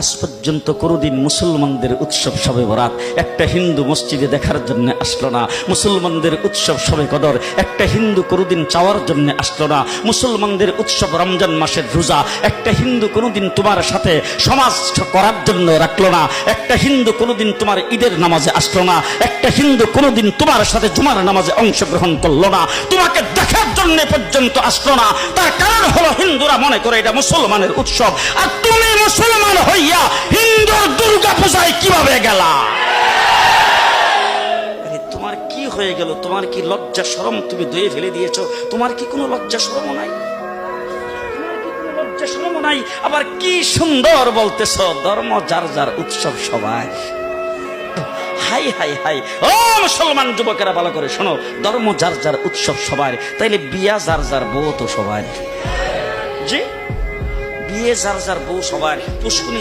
আজ পর্যন্ত কোনোদিন মুসলমানদের উৎসব শবে বরাত একটা হিন্দু মসজিদে দেখার জন্য আসলো না, মুসলমানদের উৎসব শবে কদর একটা হিন্দু কোনোদিন চাওয়ার জন্য আসলো না, মুসলমানদের উৎসব রমজান মাসের রোজা একটা হিন্দু কোনোদিন তোমার সাথে সমাজ করার জন্য রাখলো না, একটা হিন্দু কোনোদিন তোমার ঈদের নামাজে আসলো না, একটা হিন্দু কোনোদিন তোমার সাথে জুমার নামাজে অংশগ্রহণ করলো না, তোমাকে দেখার জন্য পর্যন্ত আসলো না। তার কারণ হলো হিন্দুরা মনে করে এটা মুসলমানের উৎসব, আর তুমি মুসলমান হইয়া হিন্দুর দুর্গা পূজায় কিভাবে গেলা? তোমার কি হয়ে গেল? তোমার কি লজ্জা শরম তুমি ধুয়ে ফেলে দিয়েছো? তোমার কি কোনো লজ্জা শরম নাই? লজ্জা শরম নাই? আবার কি সুন্দর বলতেছ, ধর্ম যার যার উৎসব সবাই। হাই হাই হাই, ও মুসলমান যুবকেরা ভালো করে শোনো, ধর্ম যার যার উৎসব সবার, তাইলে বিয়া যার যার বউ তো সবার। জি, বিয়ে যার যার বউ সবার, পুষ্কুনি